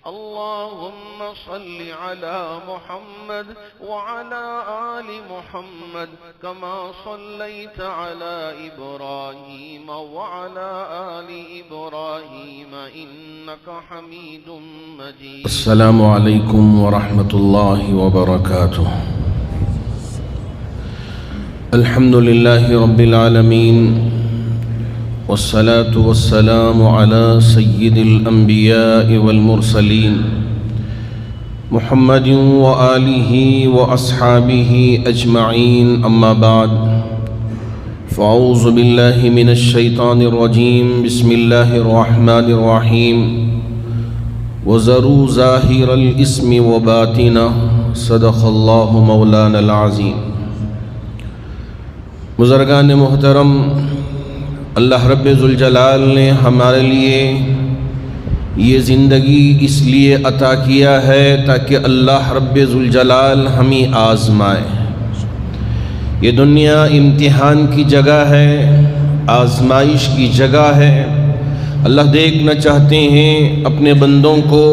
اللهم صل على محمد وعلى آل محمد كما صليت على إبراهيم وعلى آل إبراهيم إنك حميد مجيد. السلام عليكم ورحمة الله وبركاته. الحمد لله رب العالمين والصلاة والسلام على سيد الأنبياء والمرسلين محمد وآله وأصحابه أجمعين، أما بعد فأعوذ بالله من الشيطان الرجيم. بسم الله الرحمن الرحيم. وذروا ظاهر الاسم وباطنه صدق الله مولانا العظيم. بزرگان محترم، اللہ رب ذوالجلال نے ہمارے لیے یہ زندگی اس لیے عطا کیا ہے تاکہ اللہ رب ذوالجلال ہمیں آزمائے. یہ دنیا امتحان کی جگہ ہے، آزمائش کی جگہ ہے. اللہ دیکھنا چاہتے ہیں اپنے بندوں کو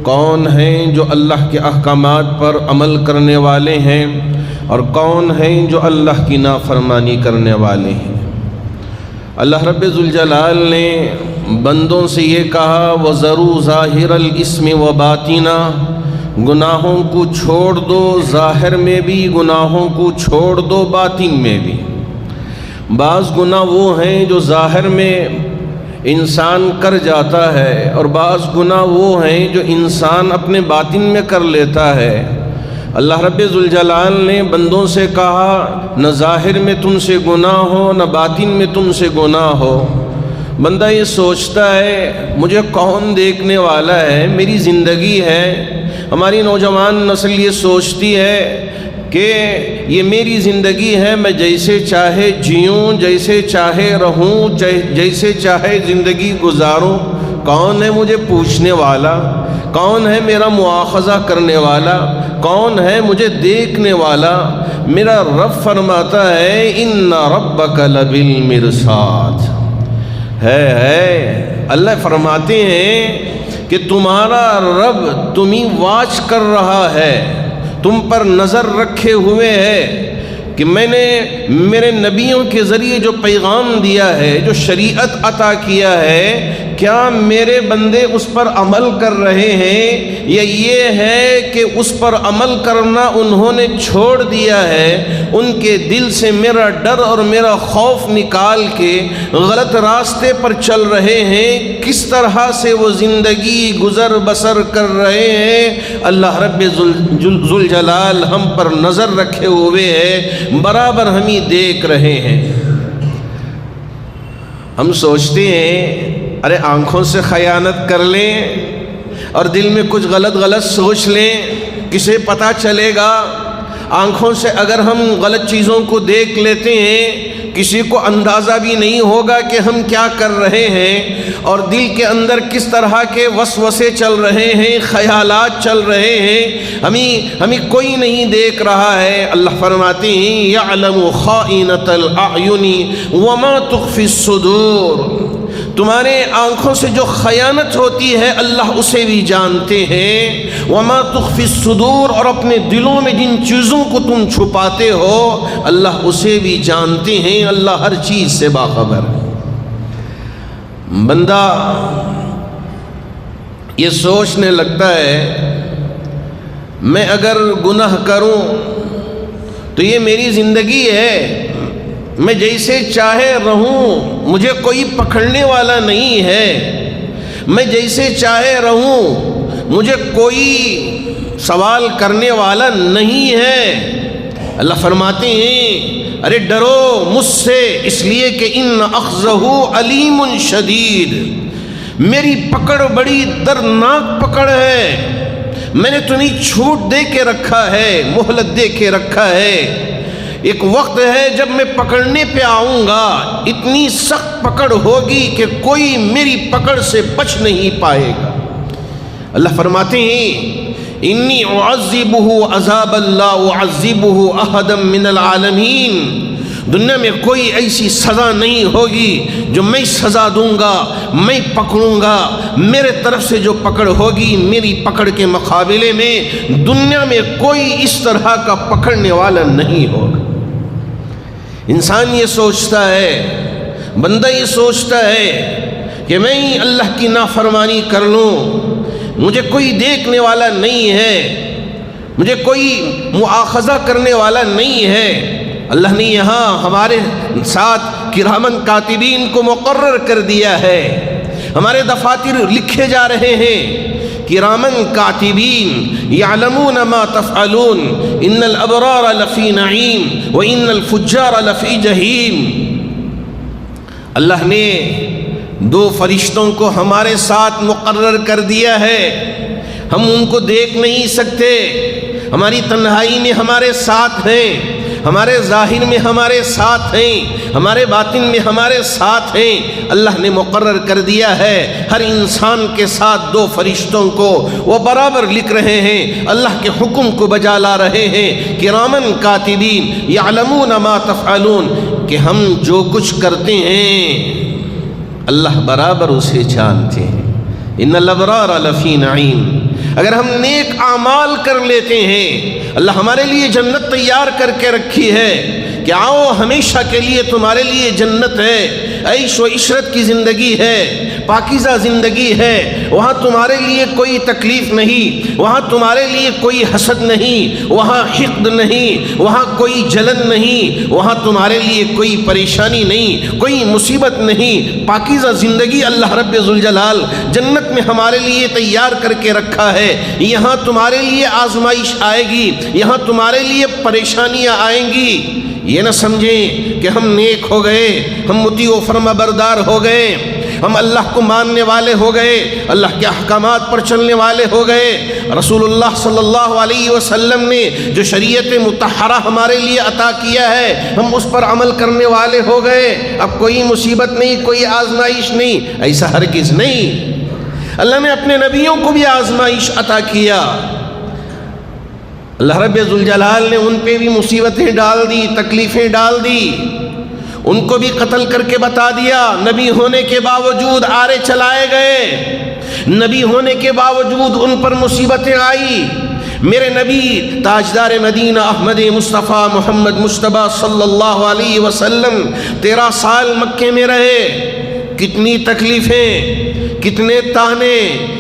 کون ہیں جو اللہ کے احکامات پر عمل کرنے والے ہیں اور کون ہیں جو اللہ کی نافرمانی کرنے والے ہیں. اللہ رب ذوالجلال نے بندوں سے یہ کہا وَذَرُوا ظَاهِرَ الْإِسْمِ وَبَاطِنَهُ، گناہوں کو چھوڑ دو، ظاہر میں بھی گناہوں کو چھوڑ دو، باطن میں بھی. بعض گناہ وہ ہیں جو ظاہر میں انسان کر جاتا ہے اور بعض گناہ وہ ہیں جو انسان اپنے باطن میں کر لیتا ہے. اللہ رب ذوالجلال نے بندوں سے کہا نہ ظاہر میں تم سے گناہ ہو نہ باطن میں تم سے گناہ ہو. بندہ یہ سوچتا ہے مجھے کون دیکھنے والا ہے، میری زندگی ہے. ہماری نوجوان نسل یہ سوچتی ہے کہ یہ میری زندگی ہے، میں جیسے چاہے جیوں، جیسے چاہے رہوں، جیسے چاہے زندگی گزاروں. کون ہے مجھے پوچھنے والا؟ کون ہے میرا مواخذہ کرنے والا؟ کون ہے مجھے دیکھنے والا؟ میرا رب فرماتا ہے ان ربک لبالمرصاد. ہے اللہ فرماتے ہیں کہ تمہارا رب تمہیں واچ کر رہا ہے، تم پر نظر رکھے ہوئے ہے کہ میں نے میرے نبیوں کے ذریعے جو پیغام دیا ہے، جو شریعت عطا کیا ہے، کیا میرے بندے اس پر عمل کر رہے ہیں یا یہ ہے کہ اس پر عمل کرنا انہوں نے چھوڑ دیا ہے؟ ان کے دل سے میرا ڈر اور میرا خوف نکال کے غلط راستے پر چل رہے ہیں. کس طرح سے وہ زندگی گزر بسر کر رہے ہیں؟ اللہ رب ذوالجلال ہم پر نظر رکھے ہوئے ہے، برابر ہمیں دیکھ رہے ہیں. ہم سوچتے ہیں ارے آنکھوں سے خیانت کر لیں اور دل میں کچھ غلط سوچ لیں، کسے پتہ چلے گا؟ آنکھوں سے اگر ہم غلط چیزوں کو دیکھ لیتے ہیں کسی کو اندازہ بھی نہیں ہوگا کہ ہم کیا کر رہے ہیں، اور دل کے اندر کس طرح کے وسوسے چل رہے ہیں، خیالات چل رہے ہیں، ہمیں کوئی نہیں دیکھ رہا ہے. اللہ فرماتے ہیں یعلم خائنۃ الاعین وما تخفی الصدور. تمہارے آنکھوں سے جو خیانت ہوتی ہے اللہ اسے بھی جانتے ہیں. وما تخفی الصدور، اور اپنے دلوں میں جن چیزوں کو تم چھپاتے ہو اللہ اسے بھی جانتے ہیں. اللہ ہر چیز سے باخبر ہے. بندہ یہ سوچنے لگتا ہے میں اگر گناہ کروں تو یہ میری زندگی ہے، میں جیسے چاہے رہوں، مجھے کوئی پکڑنے والا نہیں ہے. میں جیسے چاہے رہوں، مجھے کوئی سوال کرنے والا نہیں ہے. اللہ فرماتے ہیں ارے ڈرو مجھ سے، اس لیے کہ ان اخذہ علیم شدید، میری پکڑ بڑی دردناک پکڑ ہے. میں نے تمہیں چھوٹ دے کے رکھا ہے، مہلت دے کے رکھا ہے. ایک وقت ہے جب میں پکڑنے پہ آؤں گا، اتنی سخت پکڑ ہوگی کہ کوئی میری پکڑ سے بچ نہیں پائے گا. اللہ فرماتے ہیں انی اعذبہ عذابا لا اعذبہ احدا من العالمین، دنیا میں کوئی ایسی سزا نہیں ہوگی جو میں سزا دوں گا، میں پکڑوں گا، میرے طرف سے جو پکڑ ہوگی میری پکڑ کے مقابلے میں دنیا میں کوئی اس طرح کا پکڑنے والا نہیں ہوگا۔ انسان یہ سوچتا ہے، بندہ یہ سوچتا ہے کہ میں اللہ کی نافرمانی کر لوں، مجھے کوئی دیکھنے والا نہیں ہے، مجھے کوئی مؤاخذہ کرنے والا نہیں ہے۔ اللہ نے یہاں ہمارے ساتھ کرامن کاتبین کو مقرر کر دیا ہے، ہمارے دفاتر لکھے جا رہے ہیں، کرامن کاتبین یعلمون ما تفعلون ان الابرار لفی نعیم وان الفجار لفی جہیم۔ اللہ نے دو فرشتوں کو ہمارے ساتھ مقرر کر دیا ہے، ہم ان کو دیکھ نہیں سکتے، ہماری تنہائی میں ہمارے ساتھ ہیں، ہمارے ظاہر میں ہمارے ساتھ ہیں، ہمارے باطن میں ہمارے ساتھ ہیں۔ اللہ نے مقرر کر دیا ہے ہر انسان کے ساتھ دو فرشتوں کو، وہ برابر لکھ رہے ہیں، اللہ کے حکم کو بجا لا رہے ہیں۔ کرامن کاتبین یعلمون ما تفعلون، کہ ہم جو کچھ کرتے ہیں اللہ برابر اسے جانتے ہیں۔ ان الابرار لفی نعیم، اگر ہم نیک اعمال کر لیتے ہیں اللہ ہمارے لیے جنت تیار کر کے رکھی ہے کہ آؤ ہمیشہ کے لیے تمہارے لیے جنت ہے، عیش و عشرت کی زندگی ہے، پاکیزہ زندگی ہے، وہاں تمہارے لیے کوئی تکلیف نہیں، وہاں تمہارے لیے کوئی حسد نہیں، وہاں حقد نہیں، وہاں کوئی جلن نہیں، وہاں تمہارے لیے کوئی پریشانی نہیں، کوئی مصیبت نہیں، پاکیزہ زندگی اللہ رب ذوالجلال جنت میں ہمارے لیے تیار کر کے رکھا ہے۔ یہاں تمہارے لیے آزمائش آئے گی، یہاں تمہارے لیے پریشانیاں آئیں گی۔ یہ نہ سمجھیں کہ ہم نیک ہو گئے، ہم مطیع و فرما بردار ہو گئے، ہم اللہ کو ماننے والے ہو گئے، اللہ کے احکامات پر چلنے والے ہو گئے۔ رسول اللہ صلی اللہ علیہ وسلم نے جو شریعت مطہرہ ہمارے لیے عطا کیا ہے ہم اس پر عمل کرنے والے ہو گئے، اب کوئی مصیبت نہیں، کوئی آزمائش نہیں، ایسا ہرگز نہیں۔ اللہ نے اپنے نبیوں کو بھی آزمائش عطا کیا، اللہ رب ذوالجلال نے ان پہ بھی مصیبتیں ڈال دی، تکلیفیں ڈال دی، ان کو بھی قتل کر کے بتا دیا، نبی ہونے کے باوجود آرے چلائے گئے، نبی ہونے کے باوجود ان پر مصیبتیں آئی۔ میرے نبی تاجدار مدینہ احمد مصطفیٰ محمد مجتبیٰ صلی اللہ علیہ وسلم 13 سال مکے میں رہے، کتنی تکلیفیں، کتنے تانے،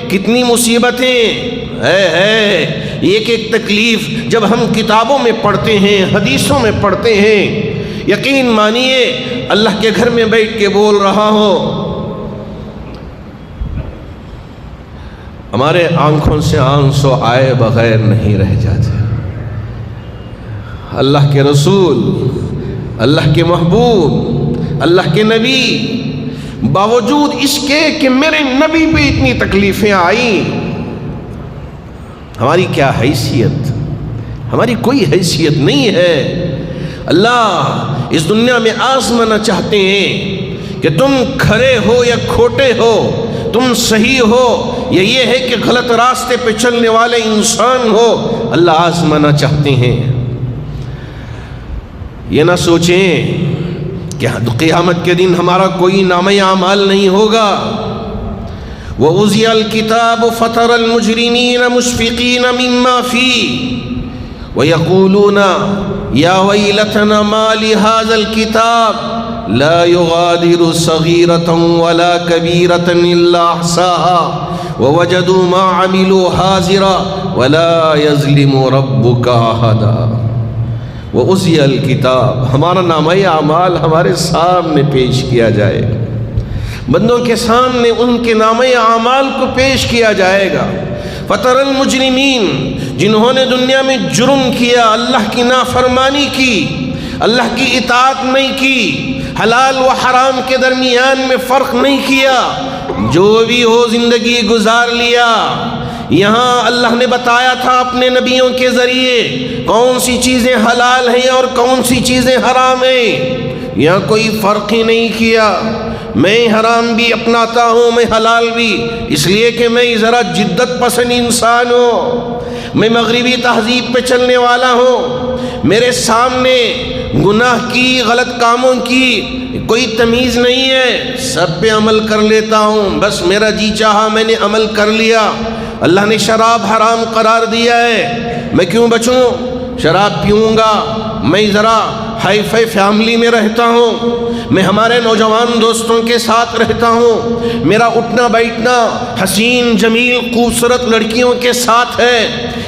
کتنی مصیبتیں ہے۔ ایک ایک تکلیف جب ہم کتابوں میں پڑھتے ہیں، حدیثوں میں پڑھتے ہیں، یقین مانیے اللہ کے گھر میں بیٹھ کے بول رہا ہو، ہمارے آنکھوں سے آنسو آئے بغیر نہیں رہ جاتے۔ اللہ کے رسول، اللہ کے محبوب، اللہ کے نبی، باوجود اس کے کہ میرے نبی پہ اتنی تکلیفیں آئیں، ہماری کیا حیثیت؟ ہماری کوئی حیثیت نہیں ہے۔ اللہ اس دنیا میں آزمانا چاہتے ہیں کہ تم کھرے ہو یا کھوٹے ہو، تم صحیح ہو یا یہ ہے کہ غلط راستے پہ چلنے والے انسان ہو، اللہ آزمانا چاہتے ہیں۔ یہ نہ سوچیں کہ قیامت کے دن ہمارا کوئی نامہ اعمال نہیں ہوگا۔ وَوُزِعَ الْكِتَابُ فَتَرَى الْمُجْرِمِينَ مُشْفِقِينَ مِمَّا فِيهِ وَيَقُولُونَ يَا وَيْلَتَنَا مَا لِهَذَا الْكِتَابِ لَا يُغَادِرُ صَغِيرَةً وَلَا كَبِيرَةً إِلَّا أَحْصَاهَا وَوَجَدُوا مَا عَمِلُوا حَاضِرًا وَلَا يَظْلِمُ رَبُّكَ أَحَدًا۔ وَوُزِعَ الْكِتَابُ، ہمارا نامہ اعمال ہمارے سامنے پیش کیا جائے گا، بندوں کے سامنے ان کے نامہ اعمال کو پیش کیا جائے گا۔ فَتَرَى الْمُجْرِمِينَ، جنہوں نے دنیا میں جرم کیا، اللہ کی نافرمانی کی، اللہ کی اطاعت نہیں کی، حلال و حرام کے درمیان میں فرق نہیں کیا، جو بھی ہو زندگی گزار لیا۔ یہاں اللہ نے بتایا تھا اپنے نبیوں کے ذریعے کون سی چیزیں حلال ہیں اور کون سی چیزیں حرام ہیں، یہاں کوئی فرق ہی نہیں کیا۔ میں حرام بھی اپناتا ہوں، میں حلال بھی، اس لیے کہ میں ذرا جدت پسند انسان ہوں، میں مغربی تہذیب پہ چلنے والا ہوں، میرے سامنے گناہ کی، غلط کاموں کی کوئی تمیز نہیں ہے، سب پہ عمل کر لیتا ہوں، بس میرا جی چاہا میں نے عمل کر لیا۔ اللہ نے شراب حرام قرار دیا ہے، میں کیوں بچوں؟ شراب پیوں گا، میں ذرا ہائی فائی فیملی میں رہتا ہوں، میں ہمارے نوجوان دوستوں کے ساتھ رہتا ہوں، میرا اٹھنا بیٹھنا حسین جمیل خوبصورت لڑکیوں کے ساتھ ہے،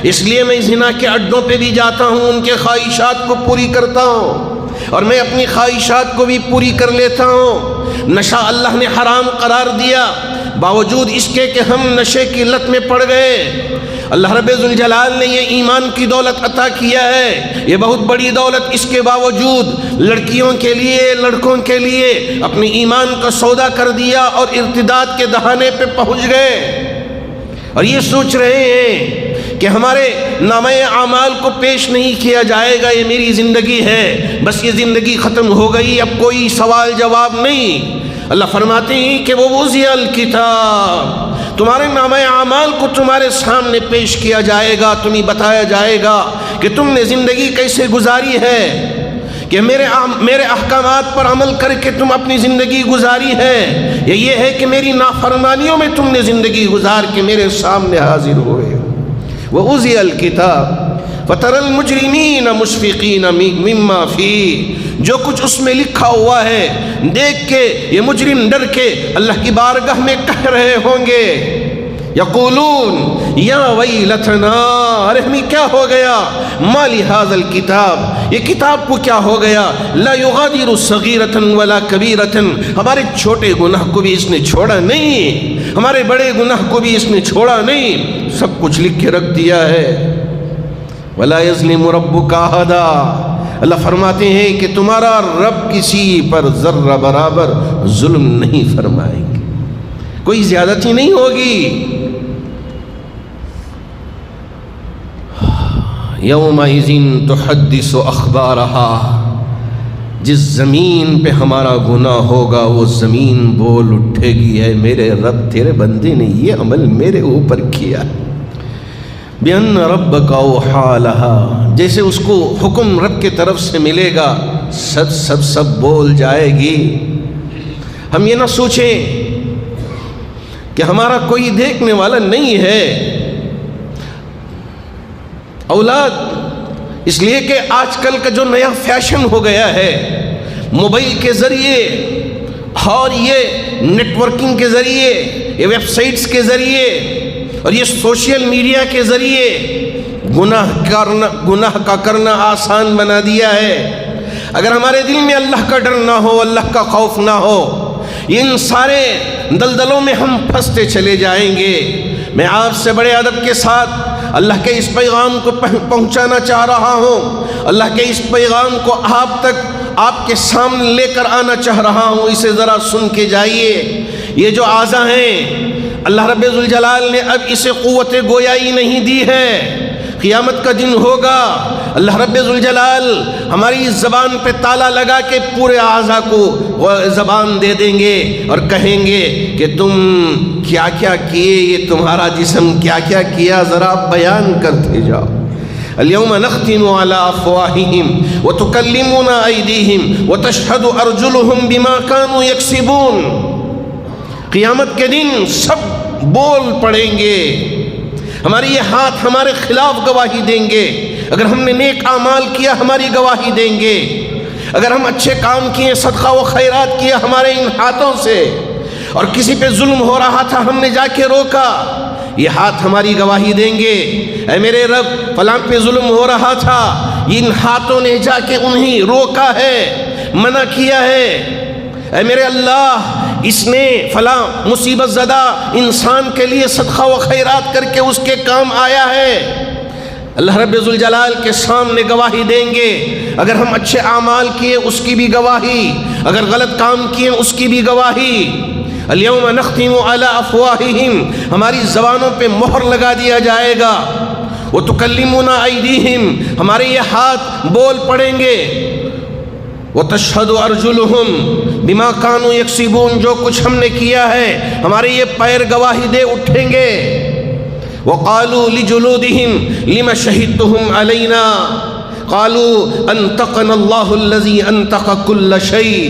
اس لیے میں زنا کے اڈوں پہ بھی جاتا ہوں، ان کے خواہشات کو پوری کرتا ہوں، اور میں اپنی خواہشات کو بھی پوری کر لیتا ہوں۔ نشہ اللہ نے حرام قرار دیا، باوجود اس کے کہ ہم نشے کی لت میں پڑ گئے۔ اللہ رب ذوالجلال نے یہ ایمان کی دولت عطا کیا ہے، یہ بہت بڑی دولت، اس کے باوجود لڑکیوں کے لیے لڑکوں کے لیے اپنی ایمان کا سودا کر دیا اور ارتداد کے دہانے پہ پہنچ گئے، اور یہ سوچ رہے ہیں کہ ہمارے نامہ اعمال کو پیش نہیں کیا جائے گا، یہ میری زندگی ہے، بس یہ زندگی ختم ہو گئی، اب کوئی سوال جواب نہیں۔ اللہ فرماتے ہیں کہ وہ وضع الکتاب، تمہارے نامہ اعمال کو تمہارے سامنے پیش کیا جائے گا، تمہیں بتایا جائے گا کہ تم نے زندگی کیسے گزاری ہے، کہ میرے احکامات پر عمل کر کے تم اپنی زندگی گزاری ہے، یا یہ ہے کہ میری نافرمانیوں میں تم نے زندگی گزار کے میرے سامنے حاضر ہوئے۔ وَوُضِعَ الْكِتَابُ فَتَرَى الْمُجْرِمِينَ مُشْفِقِينَ مِمَّا فِيهِ، جو کچھ اس میں لکھا ہوا ہے دیکھ کے یہ مجرم ڈر کے اللہ کی بارگاہ میں کہہ رہے ہوں گے، یقولون یا ویلتنا، ارے ہمیں کیا ہو گیا، ما لہذا الکتاب، یہ کتاب کو کیا ہو گیا، لا یغادر صغیرۃ ولا کبیرۃ، ہمارے چھوٹے گناہ کو بھی اس نے چھوڑا نہیں، ہمارے بڑے گناہ کو بھی اس نے چھوڑا نہیں، سب کچھ لکھ کے رکھ دیا ہے۔ ولا یظلم ربک احدا، اللہ فرماتے ہیں کہ تمہارا رب کسی پر ذرہ برابر ظلم نہیں فرمائیں گے، کوئی زیادتی نہیں ہوگی۔ یومئذ تحدث اخبارہا، جس زمین پہ ہمارا گناہ ہوگا وہ زمین بول اٹھے گی، ہے میرے رب تیرے بندے نے یہ عمل میرے اوپر کیا، بِأَنَّ رَبَّكَ أَوْحَىٰ لَهَا، جیسے اس کو حکم رب کے طرف سے ملے گا سب بول جائے گی۔ ہم یہ نہ سوچیں کہ ہمارا کوئی دیکھنے والا نہیں ہے، اولاد اس لیے کہ آج کل کا جو نیا فیشن ہو گیا ہے، موبائل کے ذریعے اور یہ نیٹ ورکنگ کے ذریعے، یہ ویب سائٹس کے ذریعے اور یہ سوشل میڈیا کے ذریعے گناہ کا کرنا آسان بنا دیا ہے۔ اگر ہمارے دل میں اللہ کا ڈر نہ ہو، اللہ کا خوف نہ ہو، ان سارے دلدلوں میں ہم پھنستے چلے جائیں گے۔ میں آپ سے بڑے ادب کے ساتھ اللہ کے اس پیغام کو پہنچانا چاہ رہا ہوں، اللہ کے اس پیغام کو آپ تک، آپ کے سامنے لے کر آنا چاہ رہا ہوں، اسے ذرا سن کے جائیے۔ یہ جو اعضاء ہیں اللہ رب ذوالجلال نے اب اسے قوت گویائی نہیں دی ہے، قیامت کا دن ہوگا اللہ رب ذوالجلال ہماری زبان پہ تالا لگا کے پورے اعضاء کو زبان دے دیں گے اور کہیں گے کہ تم کیا کیا کیے، یہ تمہارا جسم کیا کیا کیا، ذرا بیان کرتے جاؤ۔ اليوم نختم على افواههم وتكلمنا ايديهم وتشهد ارجلهم بما كانوا يكسبون، قیامت کے دن سب بول پڑیں گے، ہمارے یہ ہاتھ ہمارے خلاف گواہی دیں گے، اگر ہم نے نیک اعمال کیا ہماری گواہی دیں گے، اگر ہم اچھے کام کیے، صدقہ و خیرات کیا ہمارے ان ہاتھوں سے، اور کسی پہ ظلم ہو رہا تھا ہم نے جا کے روکا، یہ ہاتھ ہماری گواہی دیں گے، اے میرے رب فلاں پہ ظلم ہو رہا تھا، ان ہاتھوں نے جا کے انہیں روکا ہے، منع کیا ہے، اے میرے اللہ اس نے فلاں مصیبت زدہ انسان کے لیے صدقہ و خیرات کر کے اس کے کام آیا ہے۔ اللہ رب ذوالجلال کے سامنے گواہی دیں گے، اگر ہم اچھے اعمال کیے اس کی بھی گواہی، اگر غلط کام کیے اس کی بھی گواہی۔ اليوم نختم على افواههم، ہماری زبانوں پہ مہر لگا دیا جائے گا، وتكلمنا ايديهم، ہمارے یہ ہاتھ بول پڑیں گے، وتشهد ارجلهم بما كانوا يكسبون، جو کچھ ہم نے کیا ہے ہمارے یہ پیر گواہی دے اٹھیں گے۔ وقالوا لجلودهم لما شهدتم علينا، قالوا انطقنا اللہ الذی انطق کل شیء.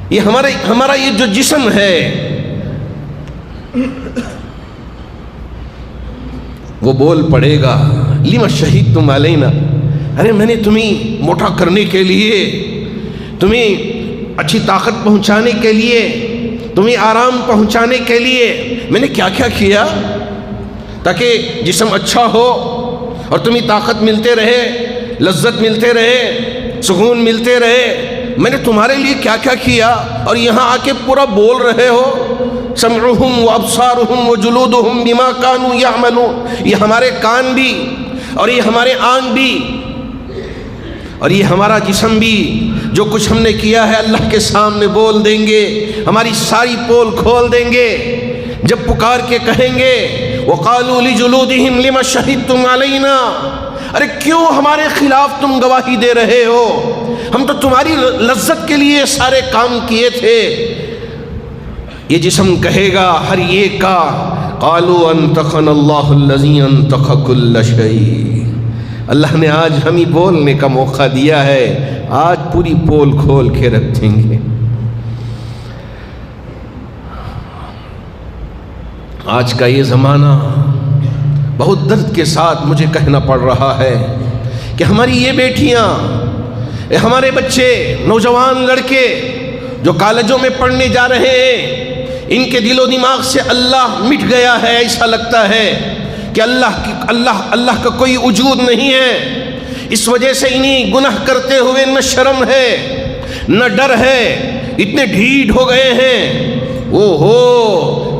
یہ ہمارا یہ جو جسم ہے وہ بول پڑے گا لما شہدتم علینا، ارے میں نے تمہیں موٹا کرنے کے لیے، تمہیں اچھی طاقت پہنچانے کے لیے، تمہیں آرام پہنچانے کے لیے میں نے کیا کیا کیا تاکہ جسم اچھا ہو اور تمہیں طاقت ملتے رہے، لذت ملتے رہے، سکون ملتے رہے. میں نے تمہارے لیے کیا کیا کیا، اور یہاں آ کے پورا بول رہے ہو. سمعہم و ابصارہم و جلودہم بما کانوا یعملون. یہ ہمارے کان بھی اور یہ ہمارے آنکھ بھی اور یہ ہمارا جسم بھی جو کچھ ہم نے کیا ہے اللہ کے سامنے بول دیں گے، ہماری ساری پول کھول دیں گے. جب پکار کے کہیں گے وقالوا لجلودہم لما شہدتم علینا، ارے کیوں ہمارے خلاف تم گواہی دے رہے ہو، ہم تو تمہاری لذت کے لیے سارے کام کیے تھے. یہ جسم کہے گا ہر ایک کا قالوا انطقنا اللہ الذی انطق کل شیء. اللہ نے آج ہمیں بولنے کا موقع دیا ہے، آج پوری پول کھول کے رکھ دیں گے. آج کا یہ زمانہ بہت درد کے ساتھ مجھے کہنا پڑ رہا ہے کہ ہماری یہ بیٹیاں، ہمارے بچے، نوجوان لڑکے جو کالجوں میں پڑھنے جا رہے ہیں، ان کے دل و دماغ سے اللہ مٹ گیا ہے. ایسا لگتا ہے کہ اللہ کا کوئی وجود نہیں ہے. اس وجہ سے انہیں گناہ کرتے ہوئے نہ شرم ہے نہ ڈر ہے، اتنے ڈھیٹ ہو گئے ہیں.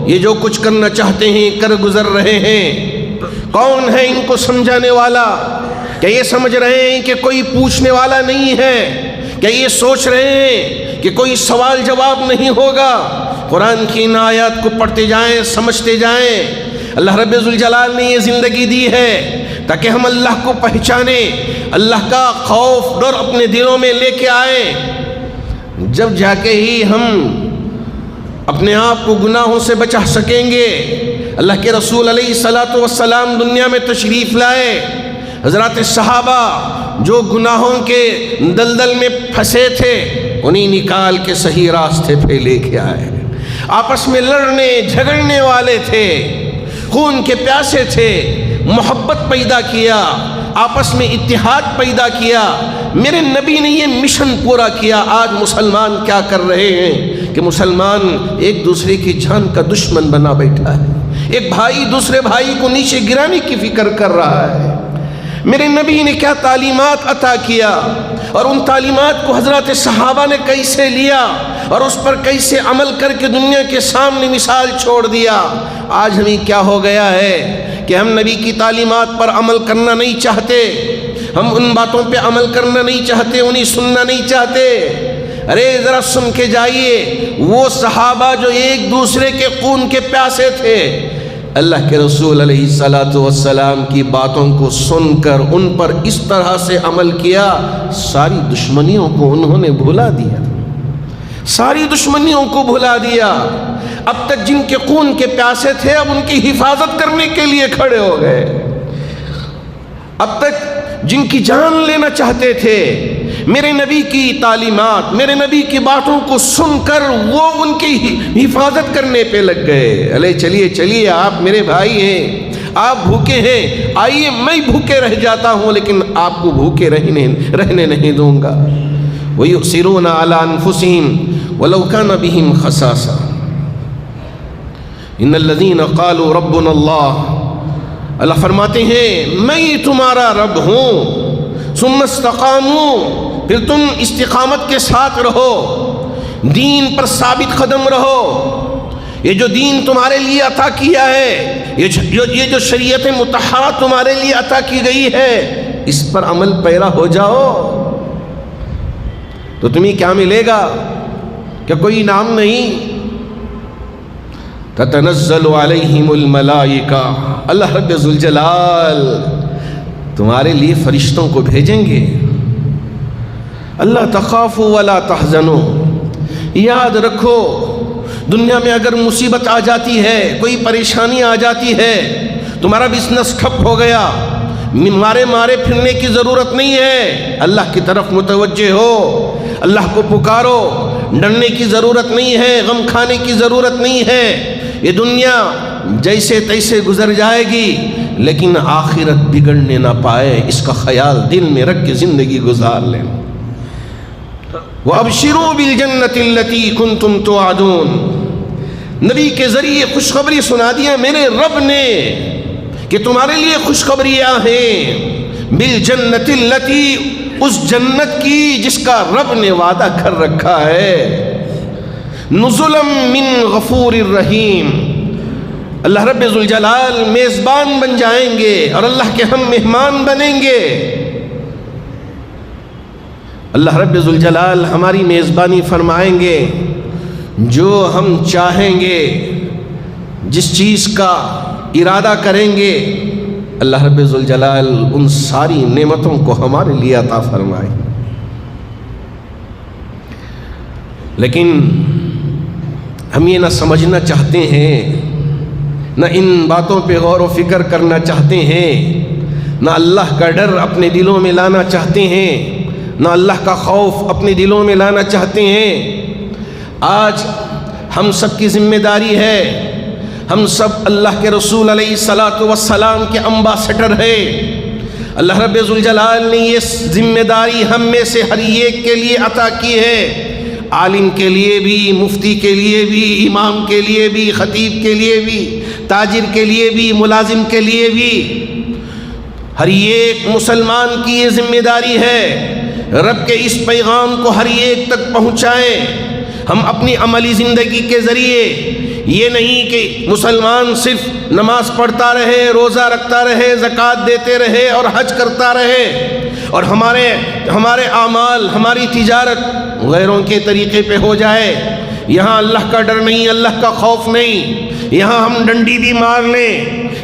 یہ جو کچھ کرنا چاہتے ہیں کر گزر رہے ہیں. کون ہے ان کو سمجھانے والا؟ کیا یہ سمجھ رہے ہیں کہ کوئی پوچھنے والا نہیں ہے؟ کیا یہ سوچ رہے ہیں کہ کوئی سوال جواب نہیں ہوگا؟ قرآن کی ان آیات کو پڑھتے جائیں، سمجھتے جائیں. اللہ رب ذوالجلال نے یہ زندگی دی ہے تاکہ ہم اللہ کو پہچانیں، اللہ کا خوف ڈر اپنے دلوں میں لے کے آئیں. جب جا کے ہی ہم اپنے آپ کو گناہوں سے بچا سکیں گے. اللہ کے رسول علیہ الصلاۃ والسلام دنیا میں تشریف لائے. حضرات صحابہ جو گناہوں کے دلدل میں پھنسے تھے انہیں نکال کے صحیح راستے پہ لے کے آئے. آپس میں لڑنے جھگڑنے والے تھے، خون کے پیاسے تھے، محبت پیدا کیا، آپس میں اتحاد پیدا کیا. میرے نبی نے یہ مشن پورا کیا. آج مسلمان کیا کر رہے ہیں کہ مسلمان ایک دوسرے کی جان کا دشمن بنا بیٹھا ہے. ایک بھائی دوسرے بھائی کو نیچے گرانے کی فکر کر رہا ہے. میرے نبی نے کیا تعلیمات عطا کیا اور ان تعلیمات کو حضرات صحابہ نے کیسے لیا اور اس پر کیسے عمل کر کے دنیا کے سامنے مثال چھوڑ دیا. آج ہمیں کیا ہو گیا ہے کہ ہم نبی کی تعلیمات پر عمل کرنا نہیں چاہتے، ہم ان باتوں پہ عمل کرنا نہیں چاہتے، انہیں سننا نہیں چاہتے. ارے ذرا سن کے جائیے، وہ صحابہ جو ایک دوسرے کے خون کے پیاسے تھے، اللہ کے رسول علیہ الصلاۃ والسلام کی باتوں کو سن کر ان پر اس طرح سے عمل کیا، ساری دشمنیوں کو انہوں نے بھلا دیا، ساری دشمنیوں کو بھلا دیا. اب تک جن کے خون کے پیاسے تھے اب ان کی حفاظت کرنے کے لیے کھڑے ہو گئے. اب تک جن کی جان لینا چاہتے تھے، میرے نبی کی تعلیمات، میرے نبی کی باتوں کو سن کر وہ ان کی حفاظت کرنے پہ لگ گئے. ارے چلیے آپ میرے بھائی ہیں، آپ بھوکے ہیں، آئیے میں بھوکے رہ جاتا ہوں لیکن آپ کو بھوکے رہنے نہیں دوں گا. وَيُؤْثِرُونَ عَلَىٰ أَنفُسِهِمْ وَلَوْ كَانَ بِهِمْ خَصَاصَةٌ إِنَّ الَّذِينَ قَالُوا رَبُّنَا اللَّهُ، اللہ فرماتے ہیں میں تمہارا رب ہوں. ثم استقاموا، پھر تم استقامت کے ساتھ رہو، دین پر ثابت قدم رہو. یہ جو دین تمہارے لیے عطا کیا ہے، یہ جو شریعت مطہرہ تمہارے لیے عطا کی گئی ہے، اس پر عمل پیرا ہو جاؤ تو تمہیں کیا ملے گا؟ کہ کوئی انعام نہیں. تتنزل علیہم الملائکہ، اللہ رب ذوالجلال تمہارے لیے فرشتوں کو بھیجیں گے. اللہ تخافوا ولا تحزنوا، یاد رکھو دنیا میں اگر مصیبت آ جاتی ہے، کوئی پریشانی آ جاتی ہے، تمہارا بزنس ٹھپ ہو گیا، مارے مارے پھرنے کی ضرورت نہیں ہے، اللہ کی طرف متوجہ ہو، اللہ کو پکارو، ڈرنے کی ضرورت نہیں ہے، غم کھانے کی ضرورت نہیں ہے۔ یہ دنیا جیسے تیسے گزر جائے گی، لیکن آخرت بگڑنے نہ پائے، اس کا خیال دل میں رکھ کے زندگی گزار لیں۔ وَأَبْشِرُوا بِالْجَنَّةِ الَّتِي كُنْتُمْ تُوعَدُونَ، نبی کے ذریعے خوشخبری سنا دیا میرے رب نے کہ تمہارے لیے خوشخبریاں ہیں، بالجنت التی، اس جنت کی جس کا رب نے وعدہ کر رکھا ہے، نزلا من غفور الرحیم، اللہ رب ذوالجلال میزبان بن جائیں گے اور اللہ کے ہم مہمان بنیں گے۔ اللہ رب ذوالجلال ہماری میزبانی فرمائیں گے، جو ہم چاہیں گے، جس چیز کا ارادہ کریں گے، اللہ رب ذوالجلال ان ساری نعمتوں کو ہمارے لیے عطا فرمائے۔ لیکن ہم یہ نہ سمجھنا چاہتے ہیں، نہ ان باتوں پہ غور و فکر کرنا چاہتے ہیں، نہ اللہ کا ڈر اپنے دلوں میں لانا چاہتے ہیں، نہ اللہ کا خوف اپنے دلوں میں لانا چاہتے ہیں۔ آج ہم سب کی ذمہ داری ہے، ہم سب اللہ کے رسول علیہ السلام کے امباسڈر ہیں۔ اللہ رب ذوالجلال نے یہ ذمہ داری ہم میں سے ہر ایک کے لیے عطا کی ہے، عالم کے لیے بھی، مفتی کے لیے بھی، امام کے لیے بھی، خطیب کے لیے بھی، تاجر کے لیے بھی، ملازم کے لیے بھی، ہر ایک مسلمان کی یہ ذمہ داری ہے، رب کے اس پیغام کو ہر ایک تک پہنچائیں۔ ہم اپنی عملی زندگی کے ذریعے یہ نہیں کہ مسلمان صرف نماز پڑھتا رہے، روزہ رکھتا رہے، زکوٰۃ دیتے رہے اور حج کرتا رہے، اور ہمارے اعمال، ہماری تجارت غیروں کے طریقے پہ ہو جائے۔ یہاں اللہ کا ڈر نہیں، اللہ کا خوف نہیں، یہاں ہم ڈنڈی بھی مار لیں،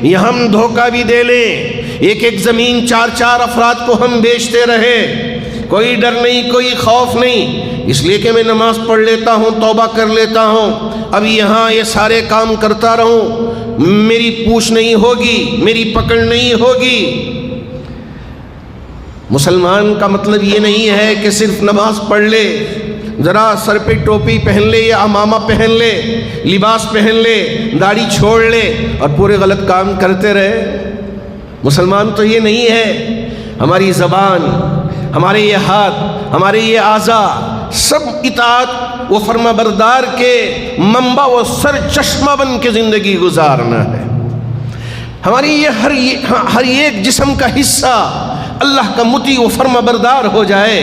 یہاں ہم دھوکہ بھی دے لیں، ایک ایک زمین 4 افراد کو ہم بیچتے رہے، کوئی ڈر نہیں، کوئی خوف نہیں، اس لیے کہ میں نماز پڑھ لیتا ہوں، توبہ کر لیتا ہوں، اب یہاں یہ سارے کام کرتا رہوں، میری پوچھ نہیں ہوگی، میری پکڑ نہیں ہوگی۔ مسلمان کا مطلب یہ نہیں ہے کہ صرف نماز پڑھ لے، ذرا سر پہ ٹوپی پہن لے یا عمامہ پہن لے، لباس پہن لے، داڑھی چھوڑ لے اور پورے غلط کام کرتے رہے۔ مسلمان تو یہ نہیں ہے۔ ہماری زبان، ہمارے یہ ہاتھ، ہمارے یہ اعضاء، سب اطاعت و فرما بردار کے منبع و سر چشمہ بن کے زندگی گزارنا ہے۔ ہماری یہ ہر ایک جسم کا حصہ اللہ کا مطیع و فرما بردار ہو جائے،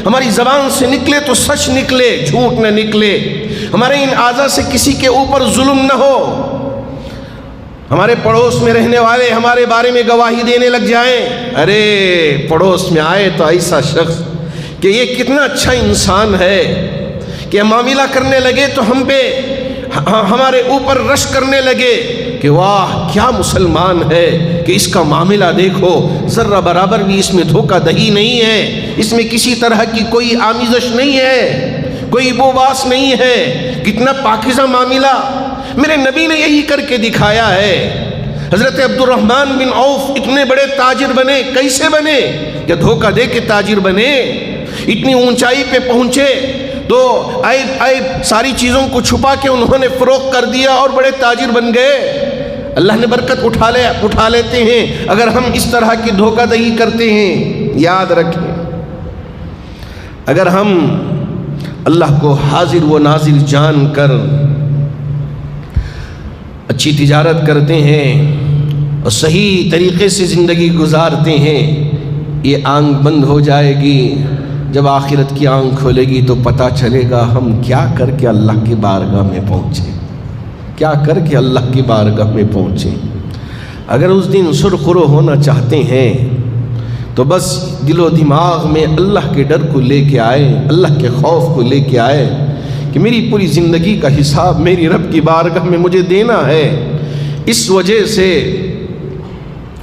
ہماری زبان سے نکلے تو سچ نکلے، جھوٹ نہ نکلے، ہمارے ان اعضاء سے کسی کے اوپر ظلم نہ ہو، ہمارے پڑوس میں رہنے والے ہمارے بارے میں گواہی دینے لگ جائیں، ارے پڑوس میں آئے تو ایسا شخص کہ یہ کتنا اچھا انسان ہے، کہ معاملہ کرنے لگے تو ہم پہ ہمارے اوپر رش کرنے لگے کہ واہ کیا مسلمان ہے، کہ اس کا معاملہ دیکھو، ذرہ برابر بھی اس میں دھوکہ دہی نہیں ہے، اس میں کسی طرح کی کوئی آمیزش نہیں ہے، کوئی بوباس نہیں ہے، کتنا پاکیزہ معاملہ۔ میرے نبی نے یہی کر کے دکھایا ہے۔ حضرت عبد الرحمن بن عوف اتنے بڑے تاجر بنے، کیسے بنے؟ کہ دھوکہ دے کے تاجر بنے، اتنی اونچائی پہ پہنچے تو عیب ساری چیزوں کو چھپا کے انہوں نے فروخت کر دیا اور بڑے تاجر بن گئے۔ اللہ نے برکت اٹھا لیتے ہیں اگر ہم اس طرح کی دھوکہ دہی کرتے ہیں۔ یاد رکھیں، اگر ہم اللہ کو حاضر و ناظر جان کر اچھی تجارت کرتے ہیں اور صحیح طریقے سے زندگی گزارتے ہیں، یہ آنکھ بند ہو جائے گی، جب آخرت کی آنکھ کھولے گی تو پتہ چلے گا ہم کیا کر کے اللہ کی بارگاہ میں پہنچے، کیا کر کے اللہ کی بارگاہ میں پہنچے۔ اگر اس دن سرخرو ہونا چاہتے ہیں تو بس دل و دماغ میں اللہ کے ڈر کو لے کے آئے، اللہ کے خوف کو لے کے آئے کہ میری پوری زندگی کا حساب میری رب کی بارگاہ میں مجھے دینا ہے، اس وجہ سے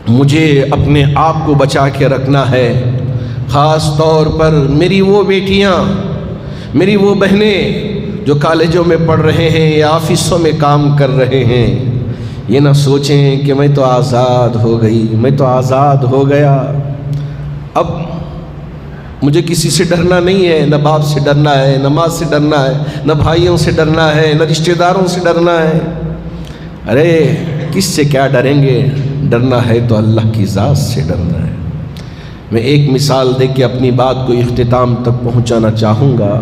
مجھے اپنے آپ کو بچا کے رکھنا ہے۔ خاص طور پر میری وہ بیٹیاں، میری وہ بہنیں جو کالجوں میں پڑھ رہے ہیں یا آفسوں میں کام کر رہے ہیں، یہ نہ سوچیں کہ میں تو آزاد ہو گئی، میں تو آزاد ہو گیا، اب مجھے کسی سے ڈرنا نہیں ہے، نہ باپ سے ڈرنا ہے، نہ ماں سے ڈرنا ہے، نہ بھائیوں سے ڈرنا ہے، نہ رشتہ داروں سے ڈرنا ہے۔ ارے کس سے کیا ڈریں گے؟ ڈرنا ہے تو اللہ کی ذات سے ڈرنا ہے۔ میں ایک مثال دے کے اپنی بات کو اختتام تک پہنچانا چاہوں گا۔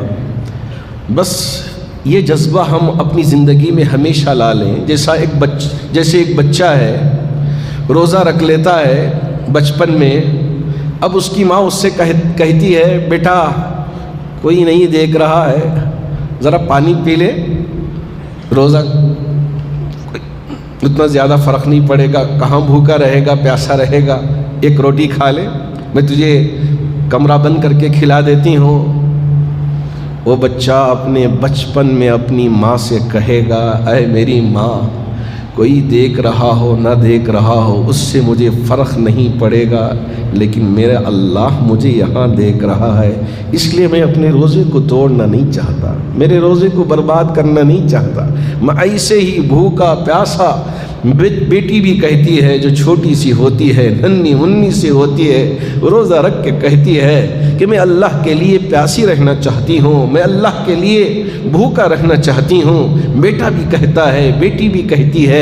بس یہ جذبہ ہم اپنی زندگی میں ہمیشہ لا لیں۔ جیسے ایک بچہ ہے، روزہ رکھ لیتا ہے بچپن میں، اب اس کی ماں اس سے کہتی ہے بیٹا کوئی نہیں دیکھ رہا ہے، ذرا پانی پی لے، روزہ اتنا زیادہ فرق نہیں پڑے گا، کہاں بھوکا رہے گا، پیاسا رہے گا، ایک روٹی کھا لے، میں تجھے کمرہ بند کر کے کھلا دیتی ہوں۔ وہ بچہ اپنے بچپن میں اپنی ماں سے کہے گا اے میری ماں، کوئی دیکھ رہا ہو نہ دیکھ رہا ہو اس سے مجھے فرق نہیں پڑے گا، لیکن میرا اللہ مجھے یہاں دیکھ رہا ہے، اس لیے میں اپنے روزے کو توڑنا نہیں چاہتا، میرے روزے کو برباد کرنا نہیں چاہتا۔ میں ایسے ہی بھوکا پیاسا، بیٹی بھی کہتی ہے جو چھوٹی سی ہوتی ہے، ننھی منی سی ہوتی ہے، روزہ رکھ کے کہتی ہے کہ میں اللہ کے لیے پیاسی رہنا چاہتی ہوں، میں اللہ کے لیے بھوکا رہنا چاہتی ہوں۔ بیٹا بھی کہتا ہے، بیٹی بھی کہتی ہے۔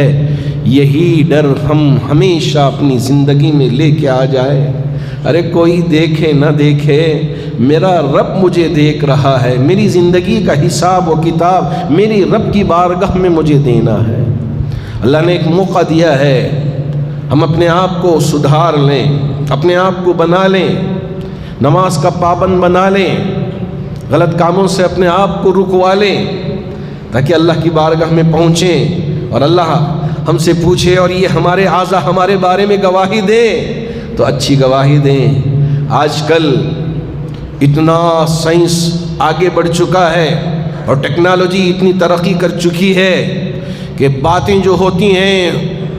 یہی ڈر ہم ہمیشہ اپنی زندگی میں لے کے آ جائے، ارے کوئی دیکھے نہ دیکھے، میرا رب مجھے دیکھ رہا ہے، میری زندگی کا حساب و کتاب میری رب کی بارگاہ میں مجھے دینا ہے۔ اللہ نے ایک موقع دیا ہے، ہم اپنے آپ کو سدھار لیں، اپنے آپ کو بنا لیں، نماز کا پابند بنا لیں، غلط کاموں سے اپنے آپ کو رکوا لیں، تاکہ اللہ کی بارگاہ میں پہنچیں اور اللہ ہم سے پوچھے اور یہ ہمارے اعضا ہمارے بارے میں گواہی دیں تو اچھی گواہی دیں۔ آج کل اتنا سائنس آگے بڑھ چکا ہے اور ٹیکنالوجی اتنی ترقی کر چکی ہے کہ باتیں جو ہوتی ہیں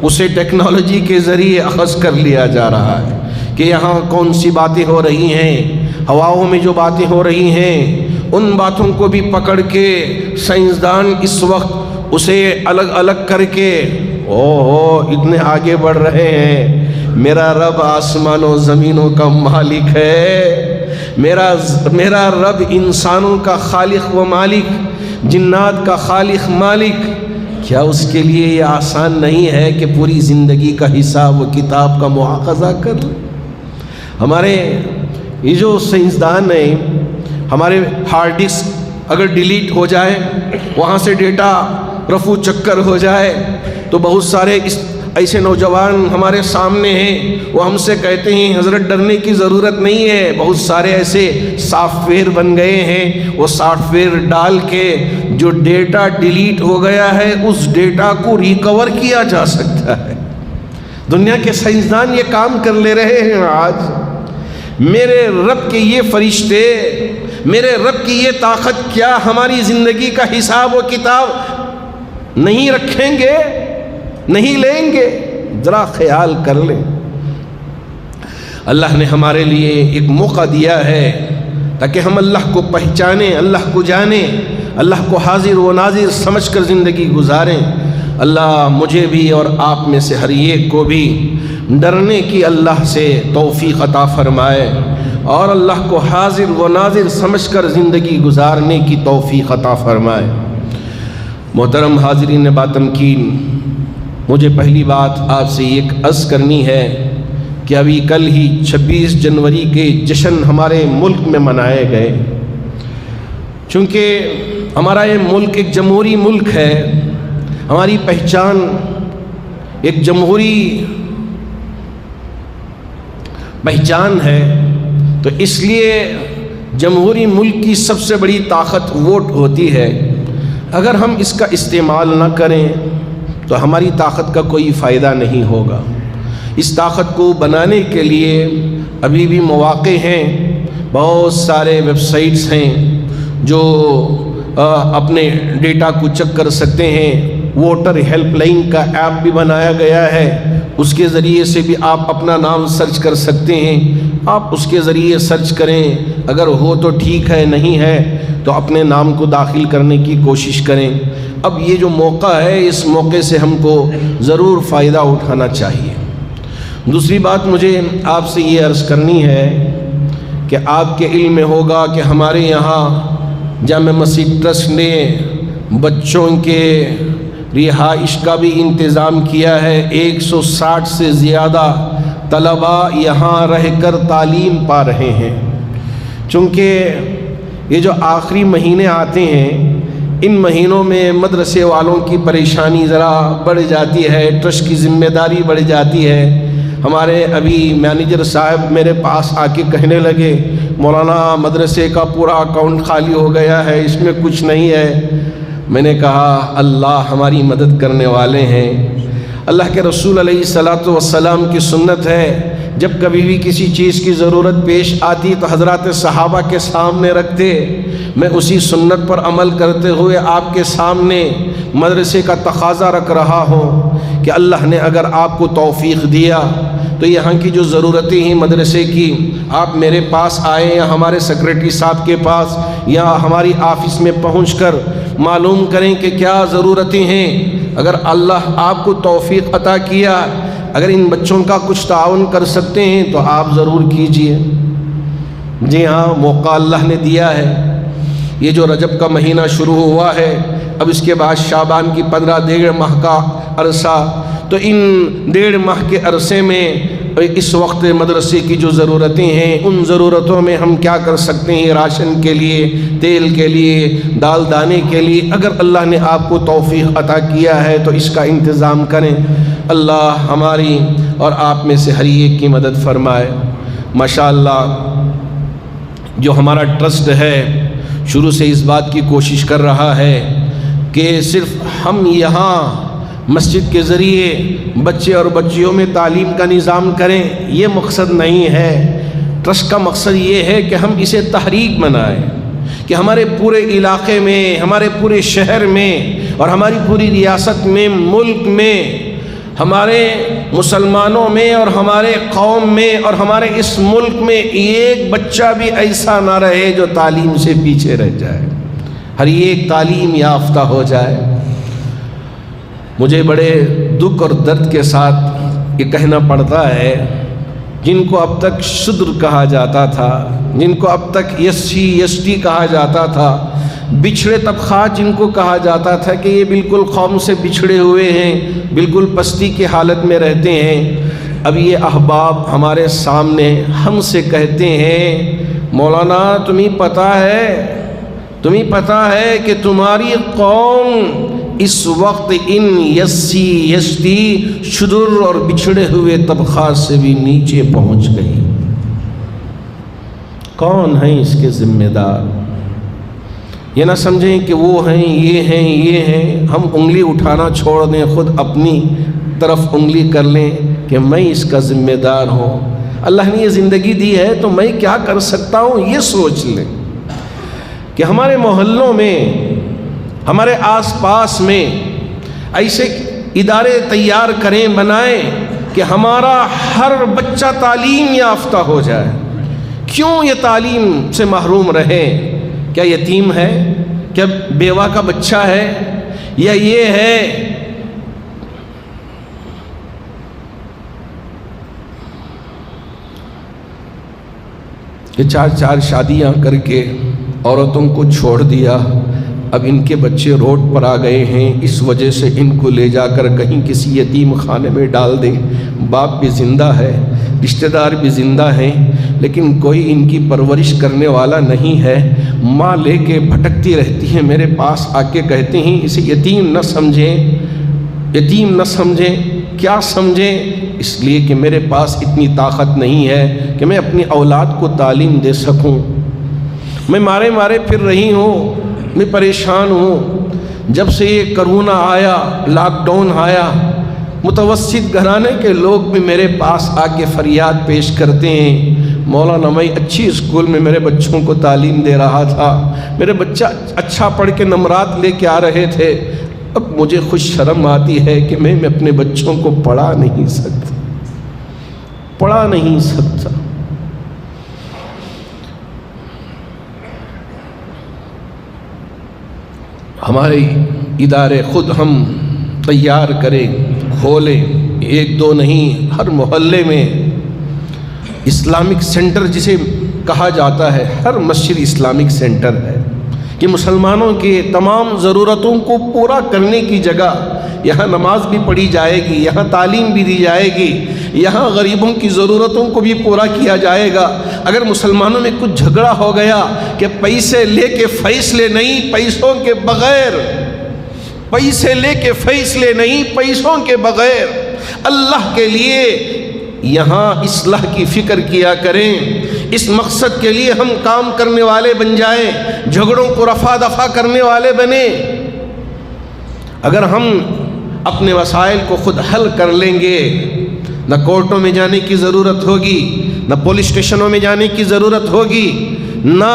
اسے ٹیکنالوجی کے ذریعے اخذ کر لیا جا رہا ہے کہ یہاں کون سی باتیں ہو رہی ہیں، ہواؤں میں جو باتیں ہو رہی ہیں ان باتوں کو بھی پکڑ کے سائنسدان اس وقت اسے الگ الگ کر کے اتنے آگے بڑھ رہے ہیں۔ میرا رب آسمان و زمینوں کا مالک ہے، میرا رب انسانوں کا خالق و مالک، جنات کا خالق مالک۔ کیا اس کے لیے یہ آسان نہیں ہے کہ پوری زندگی کا حساب و کتاب کا مواخذہ کر لیں؟ ہمارے یہ جو سائنسدان ہیں، ہمارے ہارڈ ڈسک اگر ڈیلیٹ ہو جائے، وہاں سے ڈیٹا رفو چکر ہو جائے، تو بہت سارے ایسے نوجوان ہمارے سامنے ہیں، وہ ہم سے کہتے ہیں حضرت ڈرنے کی ضرورت نہیں ہے، بہت سارے ایسے سافٹ ویئر بن گئے ہیں، وہ سافٹ ویئر ڈال کے جو ڈیٹا ڈیلیٹ ہو گیا ہے اس ڈیٹا کو ریکور کیا جا سکتا ہے۔ دنیا کے سائنسدان یہ کام کر لے رہے ہیں آج۔ میرے رب کے یہ فرشتے، میرے رب کی یہ طاقت کیا ہماری زندگی کا حساب و کتاب نہیں رکھیں گے، نہیں لیں گے؟ ذرا خیال کر لیں۔ اللہ نے ہمارے لیے ایک موقع دیا ہے تاکہ ہم اللہ کو پہچانیں، اللہ کو جانیں، اللہ کو حاضر و ناظر سمجھ کر زندگی گزاریں۔ اللہ مجھے بھی اور آپ میں سے ہر ایک کو بھی ڈرنے کی اللہ سے توفیق عطا فرمائے اور اللہ کو حاضر و ناظر سمجھ کر زندگی گزارنے کی توفیق عطا فرمائے۔ محترم حاضرین باتمکین، مجھے پہلی بات آپ سے ایک عرض کرنی ہے کہ ابھی کل ہی 26 جنوری کے جشن ہمارے ملک میں منائے گئے۔ چونکہ ہمارا یہ ملک ایک جمہوری ملک ہے، ہماری پہچان ایک جمہوری پہچان ہے، تو اس لیے جمہوری ملک کی سب سے بڑی طاقت ووٹ ہوتی ہے۔ اگر ہم اس کا استعمال نہ کریں تو ہماری طاقت کا کوئی فائدہ نہیں ہوگا۔ اس طاقت کو بنانے کے لیے ابھی بھی مواقع ہیں، بہت سارے ویب سائٹس ہیں جو اپنے ڈیٹا کو چیک کر سکتے ہیں۔ ووٹر ہیلپ لائن کا ایپ بھی بنایا گیا ہے، اس کے ذریعے سے بھی آپ اپنا نام سرچ کر سکتے ہیں۔ آپ اس کے ذریعے سرچ کریں، اگر ہو تو ٹھیک ہے، نہیں ہے تو اپنے نام کو داخل کرنے کی کوشش کریں۔ اب یہ جو موقع ہے اس موقع سے ہم کو ضرور فائدہ اٹھانا چاہیے۔ دوسری بات مجھے آپ سے یہ عرض کرنی ہے کہ آپ کے علم میں ہوگا کہ ہمارے یہاں جامع مسجد ٹرسٹ نے بچوں کے رہائش کا بھی انتظام کیا ہے۔ 160 سے زیادہ طلباء یہاں رہ کر تعلیم پا رہے ہیں۔ چونکہ یہ جو آخری مہینے آتے ہیں ان مہینوں میں مدرسے والوں کی پریشانی ذرا بڑھ جاتی ہے، ٹرسٹ کی ذمہ داری بڑھ جاتی ہے۔ ہمارے ابھی مینیجر صاحب میرے پاس آ کے کہنے لگے مولانا مدرسے کا پورا اکاؤنٹ خالی ہو گیا ہے، اس میں کچھ نہیں ہے۔ میں نے کہا اللہ ہماری مدد کرنے والے ہیں۔ اللہ کے رسول علیہ الصلاۃ والسلام کی سنت ہے جب کبھی بھی کسی چیز کی ضرورت پیش آتی تو حضرات صحابہ کے سامنے رکھتے۔ میں اسی سنت پر عمل کرتے ہوئے آپ کے سامنے مدرسے کا تقاضا رکھ رہا ہوں کہ اللہ نے اگر آپ کو توفیق دیا تو یہاں کی جو ضرورتیں ہیں مدرسے کی آپ میرے پاس آئیں یا ہمارے سیکریٹری صاحب کے پاس یا ہماری آفس میں پہنچ کر معلوم کریں کہ کیا ضرورتیں ہیں۔ اگر اللہ آپ کو توفیق عطا کیا، اگر ان بچوں کا کچھ تعاون کر سکتے ہیں تو آپ ضرور کیجئے۔ جی ہاں، موقع اللہ نے دیا ہے۔ یہ جو رجب کا مہینہ شروع ہوا ہے، اب اس کے بعد شعبان کی 15 1.5 ماہ کا عرصہ، تو ان 1.5 ماہ کے عرصے میں اس وقت مدرسے کی جو ضرورتیں ہیں ان ضرورتوں میں ہم کیا کر سکتے ہیں؟ راشن کے لیے، تیل کے لیے، دال دانے کے لیے اگر اللہ نے آپ کو توفیق عطا کیا ہے تو اس کا انتظام کریں۔ اللہ ہماری اور آپ میں سے ہر ایک کی مدد فرمائے۔ ماشاءاللہ جو ہمارا ٹرسٹ ہے شروع سے اس بات کی کوشش کر رہا ہے کہ صرف ہم یہاں مسجد کے ذریعے بچے اور بچیوں میں تعلیم کا نظام کریں، یہ مقصد نہیں ہے۔ ٹرسٹ کا مقصد یہ ہے کہ ہم اسے تحریک بنائیں کہ ہمارے پورے علاقے میں، ہمارے پورے شہر میں اور ہماری پوری ریاست میں، ملک میں، ہمارے مسلمانوں میں اور ہمارے قوم میں اور ہمارے اس ملک میں ایک بچہ بھی ایسا نہ رہے جو تعلیم سے پیچھے رہ جائے، ہر ایک تعلیم یافتہ ہو جائے۔ مجھے بڑے دکھ اور درد کے ساتھ یہ کہنا پڑتا ہے جن کو اب تک شودر کہا جاتا تھا، جن کو اب تک ایس ٹی کہا جاتا تھا، بچھڑے طبقات جن کو کہا جاتا تھا کہ یہ بالکل قوم سے بچھڑے ہوئے ہیں، بالکل پستی کی حالت میں رہتے ہیں، اب یہ احباب ہمارے سامنے ہم سے کہتے ہیں مولانا تمہیں پتہ ہے کہ تمہاری قوم اس وقت ان ایس ٹی شودر اور بچھڑے ہوئے طبقات سے بھی نیچے پہنچ گئی۔ کون ہیں اس کے ذمہ دار؟ یہ نہ سمجھیں کہ وہ ہیں، یہ ہیں، ہم انگلی اٹھانا چھوڑ دیں، خود اپنی طرف انگلی کر لیں کہ میں اس کا ذمہ دار ہوں۔ اللہ نے یہ زندگی دی ہے تو میں کیا کر سکتا ہوں، یہ سوچ لیں کہ ہمارے محلوں میں، ہمارے آس پاس میں ایسے ادارے تیار کریں، بنائیں کہ ہمارا ہر بچہ تعلیم یافتہ ہو جائے۔ کیوں یہ تعلیم سے محروم رہے؟ کیا یتیم ہے؟ کیا بیوہ کا بچہ ہے؟ یا یہ ہے کہ چار شادیاں کر کے عورتوں کو چھوڑ دیا، اب ان کے بچے روڈ پر آ گئے ہیں، اس وجہ سے ان کو لے جا کر کہیں کسی یتیم خانے میں ڈال دیں۔ باپ بھی زندہ ہے، رشتہ دار بھی زندہ ہیں، لیکن کوئی ان کی پرورش کرنے والا نہیں ہے۔ ماں لے کے بھٹکتی رہتی ہے، میرے پاس آ کے کہتے ہیں اسے یتیم نہ سمجھیں، کیا سمجھیں؟ اس لیے کہ میرے پاس اتنی طاقت نہیں ہے کہ میں اپنی اولاد کو تعلیم دے سکوں۔ میں مارے پھر رہی ہوں، میں پریشان ہوں۔ جب سے یہ کرونا آیا، لاک ڈاؤن آیا، متوسط گھرانے کے لوگ بھی میرے پاس آ کے فریاد پیش کرتے ہیں مولانا میں اچھی اسکول میں میرے بچوں کو تعلیم دے رہا تھا، میرے بچہ اچھا پڑھ کے نمرات لے کے آ رہے تھے، اب مجھے خوش شرم آتی ہے کہ میں اپنے بچوں کو پڑھا نہیں سکتا۔ ہمارے ادارے خود ہم تیار کریں، کھولیں، ایک دو نہیں، ہر محلے میں اسلامک سینٹر جسے کہا جاتا ہے، ہر مسجد اسلامک سینٹر ہے کہ مسلمانوں کے تمام ضرورتوں کو پورا کرنے کی جگہ یہاں نماز بھی پڑھی جائے گی، یہاں تعلیم بھی دی جائے گی، یہاں غریبوں کی ضرورتوں کو بھی پورا کیا جائے گا۔ اگر مسلمانوں میں کچھ جھگڑا ہو گیا کہ پیسے لے کے فیصلے نہیں، پیسوں کے بغیر، پیسے لے کے فیصلے نہیں، پیسوں کے بغیر اللہ کے لیے یہاں اصلاح کی فکر کیا کریں، اس مقصد کے لیے ہم کام کرنے والے بن جائیں، جھگڑوں کو رفع دفع کرنے والے بنیں۔ اگر ہم اپنے مسائل کو خود حل کر لیں گے، نہ کورٹوں میں جانے کی ضرورت ہوگی، نہ پولیس اسٹیشنوں میں جانے کی ضرورت ہوگی، نہ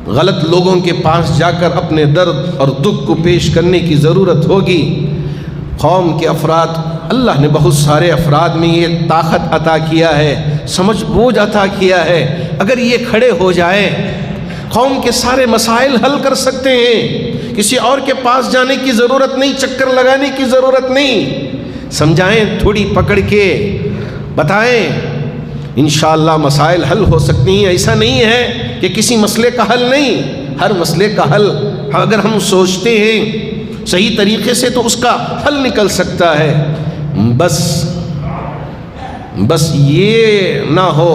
غلط لوگوں کے پاس جا کر اپنے درد اور دکھ کو پیش کرنے کی ضرورت ہوگی۔ قوم کے افراد، اللہ نے بہت سارے افراد میں یہ طاقت عطا کیا ہے، سمجھ بوجھ عطا کیا ہے، اگر یہ کھڑے ہو جائیں قوم کے سارے مسائل حل کر سکتے ہیں۔ کسی اور کے پاس جانے کی ضرورت نہیں، چکر لگانے کی ضرورت نہیں، سمجھائیں، تھوڑی پکڑ کے بتائیں، انشاءاللہ مسائل حل ہو سکتی ہیں۔ ایسا نہیں ہے کہ کسی مسئلے کا حل نہیں، ہر مسئلے کا حل اگر ہم سوچتے ہیں صحیح طریقے سے تو اس کا حل نکل سکتا ہے۔ بس یہ نہ ہو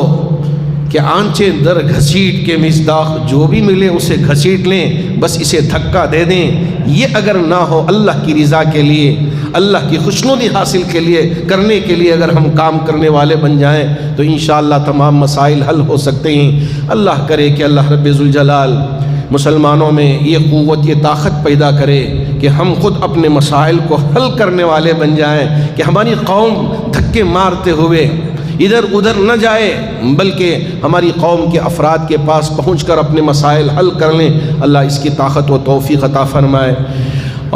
کہ آنچیں در گھسیٹ کے مصداق جو بھی ملے اسے گھسیٹ لیں، بس اسے دھکا دے دیں، یہ اگر نہ ہو، اللہ کی رضا کے لیے، اللہ کی خوشنودی حاصل کے لیے کرنے کے لیے اگر ہم کام کرنے والے بن جائیں تو انشاءاللہ تمام مسائل حل ہو سکتے ہیں۔ اللہ کرے کہ اللہ رب ذوالجلال مسلمانوں میں یہ قوت، یہ طاقت پیدا کرے کہ ہم خود اپنے مسائل کو حل کرنے والے بن جائیں، کہ ہماری قوم دھکے مارتے ہوئے ادھر ادھر نہ جائے، بلکہ ہماری قوم کے افراد کے پاس پہنچ کر اپنے مسائل حل کر لیں۔ اللہ اس کی طاقت و توفیق عطا فرمائے۔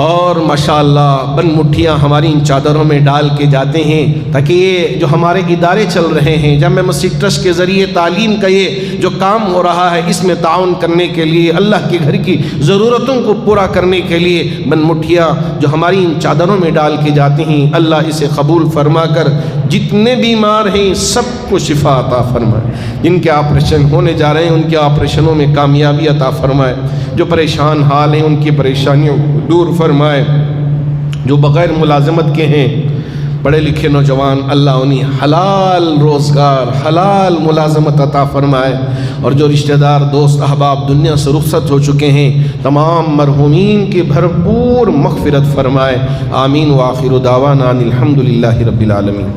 اور ماشاءاللہ بن مٹھیاں ہماری ان چادروں میں ڈال کے جاتے ہیں تاکہ یہ جو ہمارے ادارے چل رہے ہیں، جامع مسجد ٹرسٹ کے ذریعے تعلیم کا یہ جو کام ہو رہا ہے، اس میں تعاون کرنے کے لیے، اللہ کے گھر کی ضرورتوں کو پورا کرنے کے لیے بن مٹھیاں جو ہماری ان چادروں میں ڈال کے جاتے ہیں، اللہ اسے قبول فرما کر جتنے بیمار ہیں سب کو شفا عطا فرمائے، جن کے آپریشن ہونے جا رہے ہیں ان کے آپریشنوں میں کامیابی عطا فرمائے، جو پریشان حال ہیں ان کی پریشانیوں کو دور فرمائے، جو بغیر ملازمت کے ہیں پڑھے لکھے نوجوان، اللہ انہیں حلال روزگار، حلال ملازمت عطا فرمائے، اور جو رشتہ دار دوست احباب دنیا سے رخصت ہو چکے ہیں تمام مرحومین کی بھرپور مغفرت فرمائے۔ آمین۔ وآخر دعوانا الحمدللہ رب العالمین۔